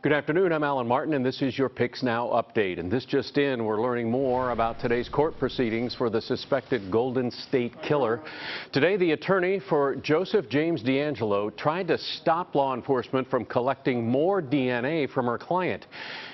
Good afternoon, I'm Alan Martin, and this is your PIX Now update. And this just in, we're learning more about today's court proceedings for the suspected Golden State Killer. Today, the attorney for Joseph James D'Angelo tried to stop law enforcement from collecting more DNA from her client.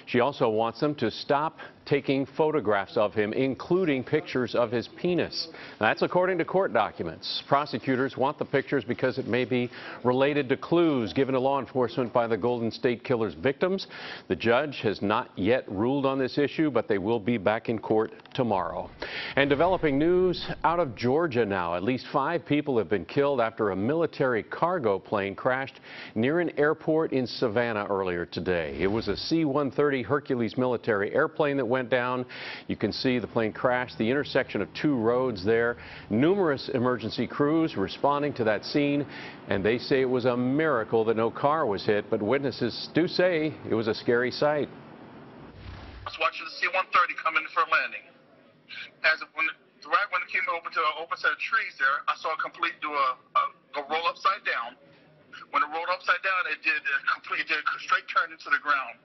She also wants them to stop taking photographs of him, including pictures of his penis. That's according to court documents. Prosecutors want the pictures because it may be related to clues given to law enforcement by the Golden State Killer's victims. The judge has not yet ruled on this issue, but they will be back in court tomorrow. And developing news out of Georgia now. At least 5 people have been killed after a military cargo plane crashed near an airport in Savannah earlier today. It was a C-130 Hercules military airplane that went down. You can see the plane crashed the intersection of 2 roads there. Numerous emergency crews responding to that scene, and they say it was a miracle that no car was hit, but witnesses do say it was a scary sight. I was watching the C-130 come in for a landing. Right when it came over to an open set of trees there, I saw it complete do a roll upside down. When it rolled upside down, it did a straight turn into the ground.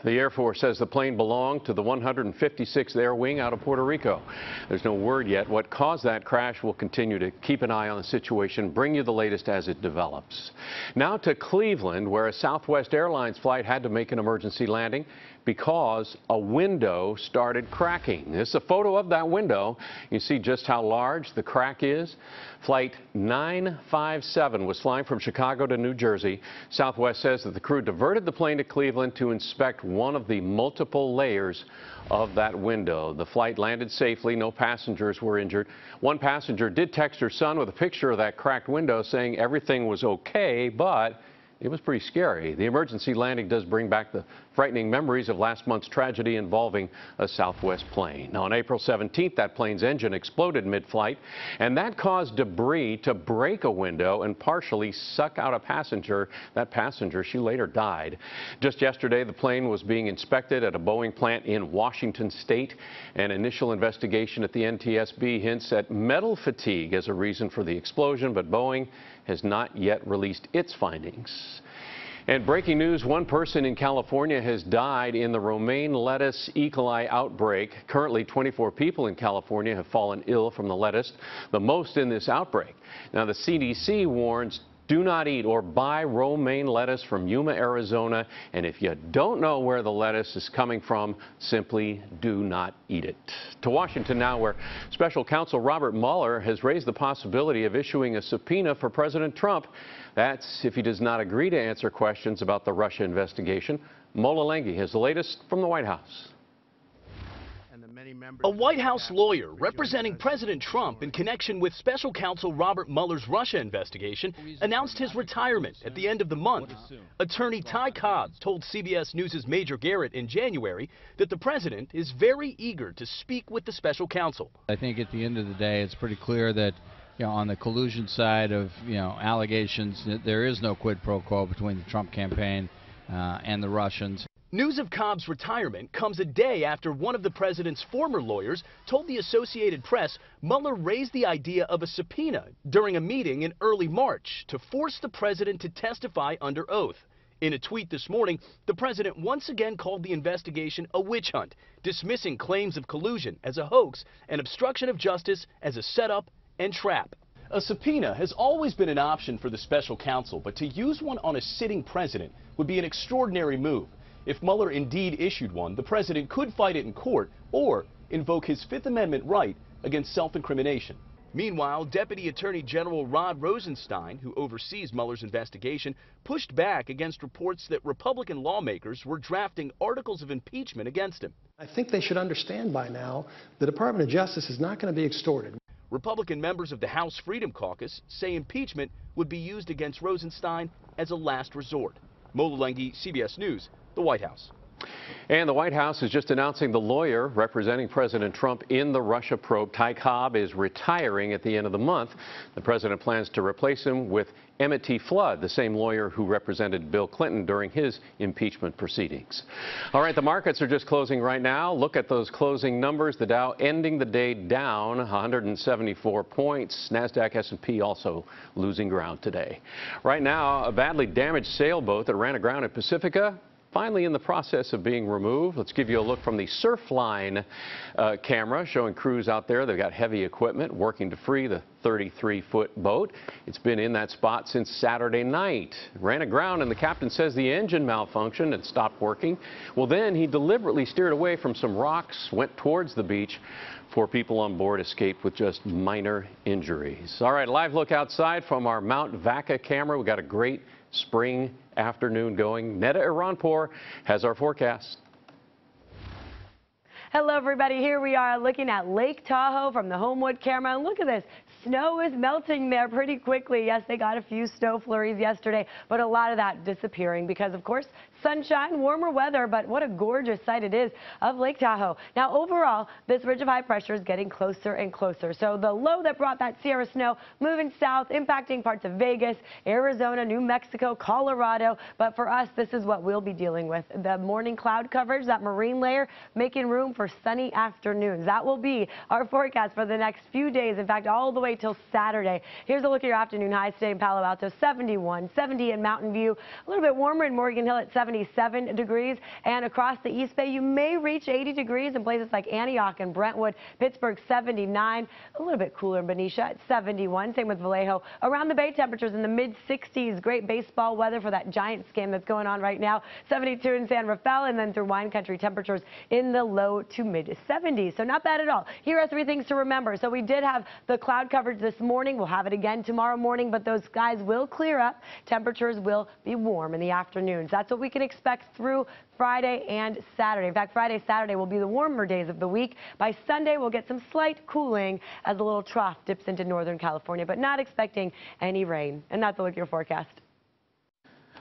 The Air Force says the plane belonged to the 156th Air Wing out of Puerto Rico. There's no word yet what caused that crash. We'll continue to keep an eye on the situation, bring you the latest as it develops. Now to Cleveland, where a Southwest Airlines flight had to make an emergency landing because a window started cracking. This is a photo of that window. You see just how large the crack is. Flight 957 was flying from Chicago to New Jersey. Southwest says that the crew diverted the plane to Cleveland to inspect one of the multiple layers of that window. The flight landed safely. No passengers were injured. One passenger did text her son with a picture of that cracked window saying everything was okay, but it was pretty scary. The emergency landing does bring back the frightening memories of last month's tragedy involving a Southwest plane. Now, on April 17th, that plane's engine exploded mid-flight, and that caused debris to break a window and partially suck out a passenger. That passenger, she later died. Just yesterday, the plane was being inspected at a Boeing plant in Washington State. An initial investigation at the NTSB hints at metal fatigue as a reason for the explosion, but Boeing has not yet released its findings. And breaking news, one person in California has died in the romaine lettuce E. coli outbreak. Currently, 24 people in California have fallen ill from the lettuce, the most in this outbreak. Now, the CDC warns, do not eat or buy romaine lettuce from Yuma, Arizona. And if you don't know where the lettuce is coming from, simply do not eat it. To Washington now, where Special Counsel Robert Mueller has raised the possibility of issuing a subpoena for President Trump. That's if he does not agree to answer questions about the Russia investigation. Mola Lenghi has the latest from the White House. A White House lawyer representing President Trump in connection with Special Counsel Robert Mueller's Russia investigation announced his retirement at the end of the month. Attorney Ty Cobb told CBS News' Major Garrett in January that the president is very eager to speak with the special counsel. I think at the end of the day, it's pretty clear that, on the collusion side of, allegations, there is no quid pro quo between the Trump campaign and the Russians. News of Cobb's retirement comes a day after one of the president's former lawyers told the Associated Press Mueller raised the idea of a subpoena during a meeting in early March to force the president to testify under oath. In a tweet this morning, the president once again called the investigation a witch hunt, dismissing claims of collusion as a hoax and obstruction of justice as a setup and trap. A subpoena has always been an option for the special counsel, but to use one on a sitting president would be an extraordinary move. If Mueller indeed issued one, the president could fight it in court or invoke his Fifth Amendment right against self-incrimination. Meanwhile, Deputy Attorney General Rod Rosenstein, who oversees Mueller's investigation, pushed back against reports that Republican lawmakers were drafting articles of impeachment against him. I think they should understand by now the Department of Justice is not going to be extorted. Republican members of the House Freedom Caucus say impeachment would be used against Rosenstein as a last resort. Mola Lenghi, CBS News, the White House. And the White House is just announcing the lawyer representing President Trump in the Russia probe, Ty Cobb, is retiring at the end of the month. The president plans to replace him with Emmett T. Flood, the same lawyer who represented Bill Clinton during his impeachment proceedings. All right, the markets are just closing right now. Look at those closing numbers. The Dow ending the day down 174 points. NASDAQ, S&P also losing ground today. Right now, a badly damaged sailboat that ran aground at Pacifica finally in the process of being removed. Let's give you a look from the Surfline camera showing crews out there. They've got heavy equipment working to free the 33-foot boat. It's been in that spot since Saturday night. Ran aground and the captain says the engine malfunctioned and stopped working. Well, then he deliberately steered away from some rocks, went towards the beach. 4 people on board escaped with just minor injuries. All right, live look outside from our Mount Vaca camera. We got a great spring afternoon going. Neda Iranpour has our forecast. Hello, everybody. Here we are looking at Lake Tahoe from the Homewood camera. And look at this. Snow is melting there pretty quickly. Yes, they got a few snow flurries yesterday, but a lot of that disappearing because, of course, sunshine, warmer weather, but what a gorgeous sight it is of Lake Tahoe. Now, overall, this ridge of high pressure is getting closer and closer. So the low that brought that Sierra snow moving south, impacting parts of Vegas, Arizona, New Mexico, Colorado. But for us, this is what we'll be dealing with. The morning cloud coverage, that marine layer, making room for sunny afternoons. That will be our forecast for the next few days. In fact, all the way till Saturday. Here's a look at your afternoon highs today in Palo Alto, 71, 70 in Mountain View, a little bit warmer in Morgan Hill at 77 degrees, and across the East Bay you may reach 80 degrees in places like Antioch and Brentwood, Pittsburgh 79, a little bit cooler in Benicia at 71, same with Vallejo. Around the Bay, temperatures in the mid-60s, great baseball weather for that Giants game that's going on right now, 72 in San Rafael, and then through wine country, temperatures in the low to mid-70s, so not bad at all. Here are 3 things to remember. So we did have the cloud coverage this morning. We'll have it again tomorrow morning, but those skies will clear up. Temperatures will be warm in the afternoons. That's what we can expect through Friday and Saturday. In fact, Friday, Saturday will be the warmer days of the week. By Sunday, we'll get some slight cooling as a little trough dips into Northern California, but not expecting any rain. And that's a look at your forecast.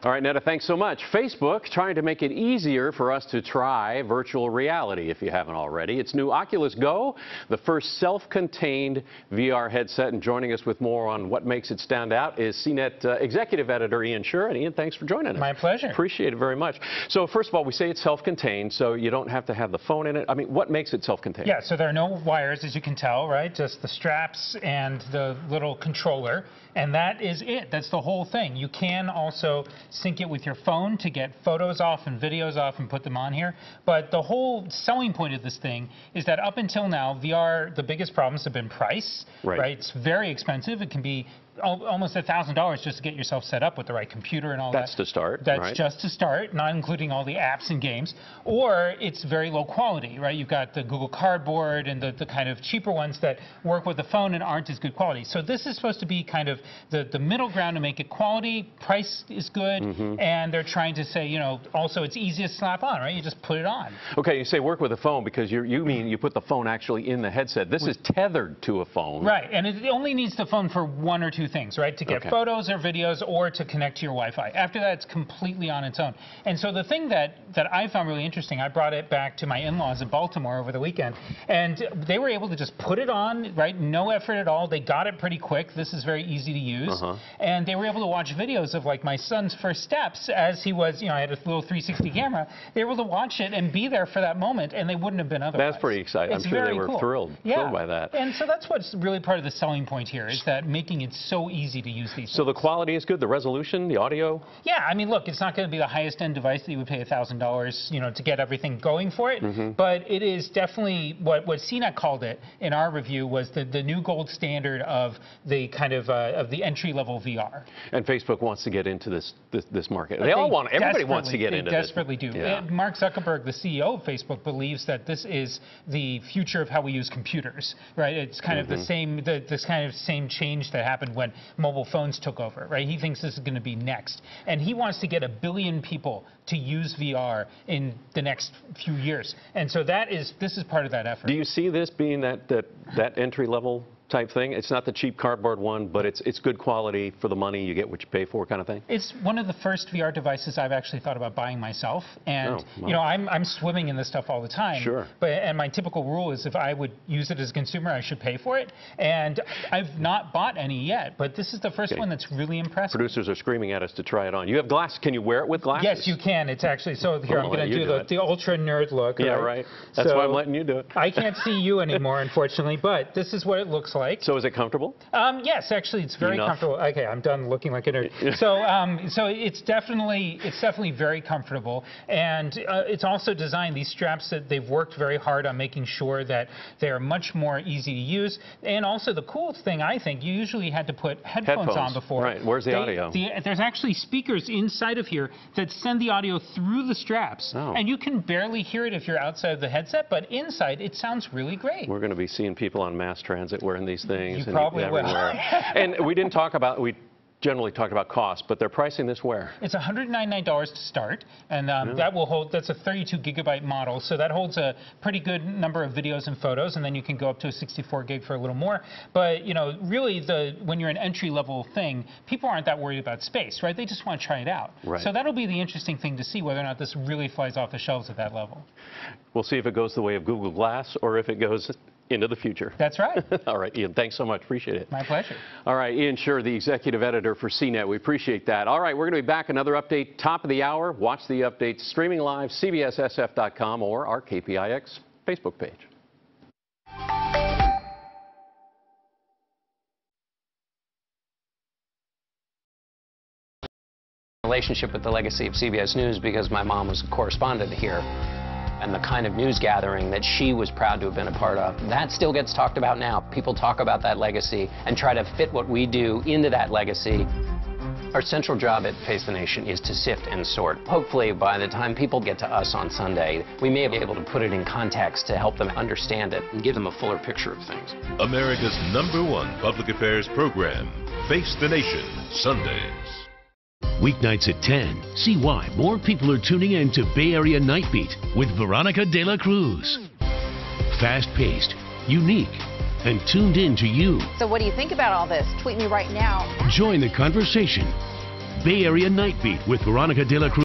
All right, Neda, thanks so much. Facebook trying to make it easier for us to try virtual reality if you haven't already. Its new Oculus Go, the first self-contained VR headset. And joining us with more on what makes it stand out is CNET executive editor Ian Shure. And Ian, thanks for joining us. My pleasure. Appreciate it very much. So first of all, we say it's self-contained, so you don't have to have the phone in it. I mean, what makes it self-contained? Yeah, so there are no wires, as you can tell, right? Just the straps and the little controller. And that is it. That's the whole thing. You can also sync it with your phone to get photos off and videos off and put them on here. But the whole selling point of this thing is that up until now, VR, the biggest problems have been price. Right? It's very expensive. It can be almost $1,000 just to get yourself set up with the right computer and all that. That's to start. That's just to start, not including all the apps and games. Or it's very low quality, right? You've got the Google Cardboard and the kind of cheaper ones that work with the phone and aren't as good quality. So this is supposed to be kind of the middle ground to make it quality. Price is good, and they're trying to say, you know, also it's easy to slap on, right? You just put it on. Okay, you say work with a phone because you mean you put the phone actually in the headset. This is tethered to a phone. Right, and it only needs the phone for 1 or 2 things, right? To get photos or videos or to connect to your Wi-Fi. After that, it's completely on its own. And so the thing that I found really interesting, I brought it back to my in-laws in Baltimore over the weekend, and they were able to just put it on, right? No effort at all. They got it pretty quick. This is very easy to use. And they were able to watch videos of like my son's first steps as he was, you know, I had a little 360 camera. They were able to watch it and be there for that moment, and they wouldn't have been otherwise. That's pretty exciting. I'm sure they were thrilled by that. And so that's what's really part of the selling point here, is that making it so easy to use these. So the quality is good, the resolution, the audio? Yeah, I mean, look, it's not going to be the highest end device that you would pay $1,000, you know, to get everything going for it, but it is definitely what CNET called it in our review was the new gold standard of the kind of the entry-level VR. And Facebook wants to get into this market. They all want, everybody wants to get into this. They desperately do. Yeah. Mark Zuckerberg, the CEO of Facebook, believes that this is the future of how we use computers, right? It's kind of the same, this kind of same change that happened when mobile phones took over, right? He thinks this is going to be next. And he wants to get 1 billion people to use VR in the next few years. And so this is part of that effort. Do you see this being that entry level type thing. It's not the cheap cardboard one, but it's good quality for the money. You get what you pay for, kind of thing. It's one of the first VR devices I've actually thought about buying myself. And Oh, wow. you know, I'm swimming in this stuff all the time. Sure. And my typical rule is if I would use it as a consumer, I should pay for it. And I've not bought any yet, but this is the first one that's really impressive. Producers are screaming at us to try it on. You have glasses. Can you wear it with glasses? Yes, you can. It's actually, so here, I'm I'll let going to you do do the ultra nerd look. Yeah, right. That's why I'm letting you do it. I can't see you anymore, unfortunately, but this is what it looks like. So is it comfortable? Yes, actually, it's very comfortable. Okay, I'm done looking like a nerd. So it's definitely very comfortable, and it's also designed, these straps, that they've worked very hard on making sure that they're much more easy to use. And also the cool thing, I think, you usually had to put headphones on before. Right. Where's the audio? There's actually speakers inside of here that send the audio through the straps, and you can barely hear it if you're outside of the headset, but inside it sounds really great. We're going to be seeing people on mass transit wearing these things. You probably will. And we didn't talk about, we generally talked about cost, but they're pricing this where? It's $199 to start, and that will hold, that's a 32 gigabyte model, so that holds a pretty good number of videos and photos, and then you can go up to a 64 gig for a little more. But, you know, really, when you're an entry-level thing, people aren't that worried about space, right? They just want to try it out. Right. So that'll be the interesting thing to see whether or not this really flies off the shelves at that level. We'll see if it goes the way of Google Glass or if it goes into the future. That's right. All right, Ian, thanks so much. Appreciate it. My pleasure. All right, Ian Scher, the executive editor for CNET. We appreciate that. All right, we're going to be back. Another update, top of the hour. Watch the updates streaming live, cbssf.com or our KPIX Facebook page. Relationship with the legacy of CBS News because my mom was a correspondent here. And the kind of news gathering that she was proud to have been a part of, that still gets talked about now. People talk about that legacy and try to fit what we do into that legacy. Our central job at Face the Nation is to sift and sort. Hopefully, by the time people get to us on Sunday, we may be able to put it in context to help them understand it and give them a fuller picture of things. America's #1 public affairs program, Face the Nation, Sundays. Weeknights at 10. See why more people are tuning in to Bay Area Night Beat with Veronica de la Cruz. Fast-paced, unique, and tuned in to you. So what do you think about all this? Tweet me right now. Join the conversation. Bay Area Night Beat with Veronica de la Cruz.